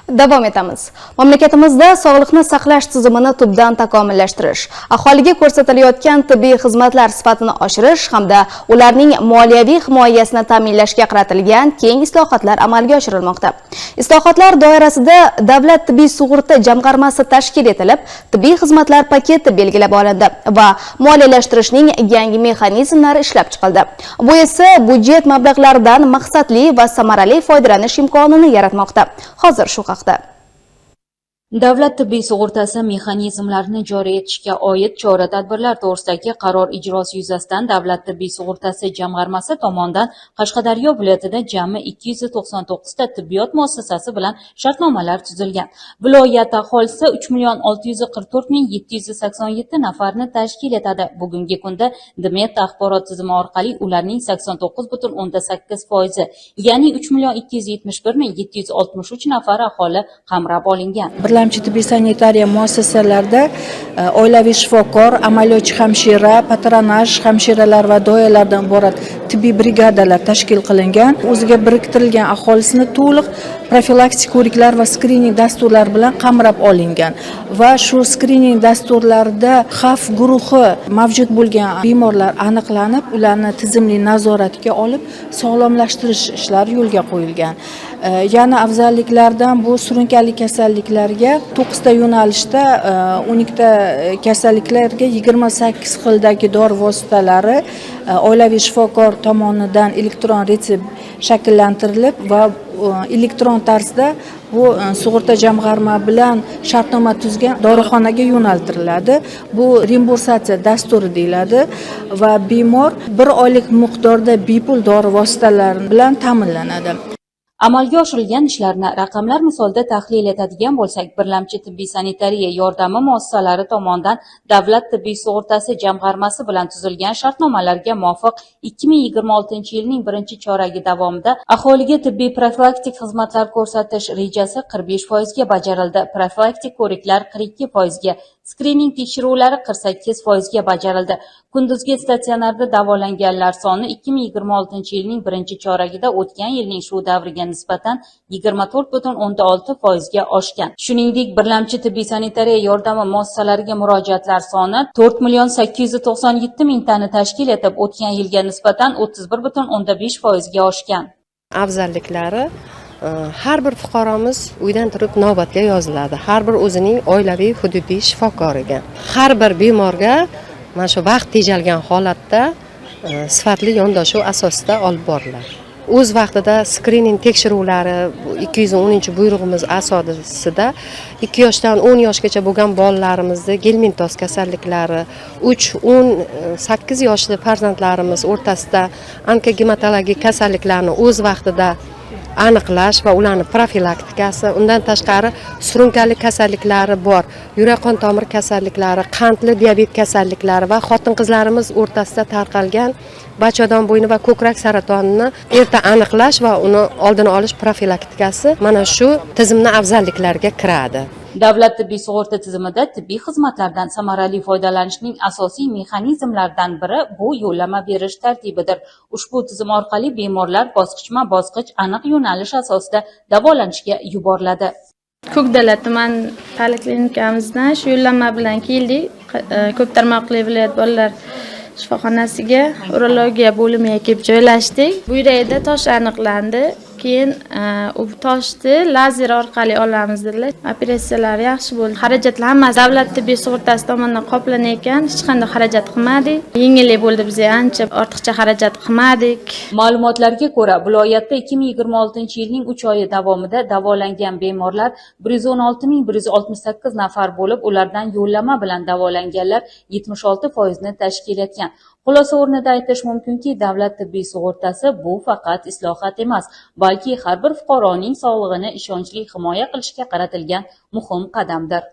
Davom etamiz. Mamlakatimizda sog'liqni saqlash tizimini tubdan takomillashtirish, aholiga ko'rsatilayotgan tibbiy xizmatlar sifatini oshirish hamda ularning moliyaviy himoyasini ta'minlashga qaratilgan keng islohotlar amalga oshirilmoqda. Islohotlar doirasida Davlat tibbiy sug'urta jamg'armasi tashkil etilib, tibbiy xizmatlar paketi belgilab olindi va moliyalashtirishning yangi mexanizmlari ishlab chiqildi. Bu esa budjet mablag'laridan maqsadli va samarali foydalanish imkonini yaratmoqda. Hozir shu haqda. Davlat tibbiy sug'urtasi mexanizmlarini joriy etishga oid chora-tadbirlar to'g'risidagi qaror ijrosi yuzasidan Davlat tibbiy sug'urtasi jamg'armasi tomonidan Qashqadaryo viloyatida jami 299 ta tibbiyot muassasasi bilan shartnomalar tuzilgan. Viloyat aholisi 3,644,787 nafarni tashkil etadi. Bugungi kunda DMET axborot tizimi orqali ularning 89,8%, ya'ni 3,271,763 nafar aholi qamrab olingan. Birlamchi tibbiy sanitariya muassasalarida oilaviy shifokor, amaliyotchi hamshira, patronaj hamshiralar va doyalardan iborat tibbiy brigadalar tashkil qilingan. O'ziga biriktirilgan aholisini to'liq profilaktik ko'riklar va skrining dasturlari bilan qamrab olingan va shu skrining dasturlarida xavf guruhi mavjud bo'lgan bemorlar aniqlanib, ularni tizimli nazoratga olib, sog'lomlashtirish ishlari yo'lga qo'yilgan. Yana afzalliklardan bu surunkali kasalliklarga 9 ta yo'nalishda 12 ta kasalliklarga 28 xildagi dori vositalari oilaviy shifokor tomonidan elektron retsept shakllantirilib va elektron tarzda bu sug'urta jamg'arma bilan shartnoma tuzgan dorixonaga yo'naltiriladi. Bu reimbursatsiya dasturi deyiladi va bemor 1 oylik miqdorda bepul dori vositalari bilan ta'minlanadi. Amalga oshirilgan ishlarni raqamlar misolida tahlil etadigan bo'lsak, birlamchi tibbiy sanitariya yordami muassasalari tomonidan Davlat tibbiy sug'urtasi jamg'armasi bilan tuzilgan shartnomalarga muvofiq 2026-yilning 1-choragi davomida aholiga tibbiy profilaktik xizmatlar ko'rsatish rejasi 45% ga bajarildi. Profilaktik ko'riklar 42% ga, skrining tekshiruvlari 48% ga bajarildi. Kunduzgi statsionarda davolanganlar soni 2026-yilning 1-choragida o'tgan yilning shu davriga nisbatan 24,6% ga oshgan. Shuningdek, birlamchi tibbiy sanitariya yordami muassasalariga murojaatlar soni 4,897,000 tani tashkil etib, o'tgan yilga nisbatan 31,5% ga oshgan. Afzalliklari har bir fuqaromiz uydan turib navbatga yoziladi. Har bir o'zining oilaviy hududiy shifokoriga. Har bir bemorga mana shu vaqt tejalgan holatda sifatli yondashuv asosida olib boriladi. O'z vaqtida skrining tekshiruvlari 210-buyrug'imiz asosida 2 yoshdan 10 yoshgacha bo'lgan bolalarimizni gelmintoz kasalliklari, 3-18 yoshli farzandlarimiz o'rtasida onkogematologik kasalliklarni o'z vaqtida aniqlash va ularni profilaktikasi, undan tashqari surunkali kasalliklari bor, yurak-qon tomir kasalliklari, qandli diabet kasalliklari va xotin-qizlarimiz o'rtasida tarqalgan bachadon bo'yni va ko'krak saratonini erta aniqlash va uni oldini olish profilaktikasi mana shu tizimning afzalliklariga kiradi. Davlat tibbiy sug'urta tizimida tibbiy xizmatlardan samarali foydalanishning asosiy mexanizmlaridan biri bu yo'llanma berish tartibidir. Ushbu tizim orqali bemorlar bosqichma-bosqich aniq yo'nalish asosida davolanishga yuboriladi. Ko'kdala tuman poliklinikamizdan shu yo'llanma bilan keldik. Ko'p tarmoqli viloyat bolalar shifoxonasiga, urologiya bo'limiga kelib joylashdik. Bu yerda tosh aniqlandi. Keyin u toshni lazer orqali olamiz dedilar. Operatsiyalar yaxshi bo'ldi. Xarajatlar hammasi davlat tibbiy sug'urtasi tomonidan qoplangan ekan, hech qanday xarajat qilmadik. Yengillik bo'ldi, bizga ancha ortiqcha xarajat qilmadik. Ma'lumotlarga ko'ra, viloyatda 2026-yilning 3 oyi davomida davolangan bemorlar 116,168 nafar bo'lib, ulardan yo'llanma bilan davolanganlar 76% ni tashkil etgan. Xulosa o'rnida aytish mumkinki, davlat tibbiy sug'urtasi bu faqat islohot emas, balki har bir fuqaroning sog'lig'ini ishonchli himoya qilishga qaratilgan muhim qadamdir.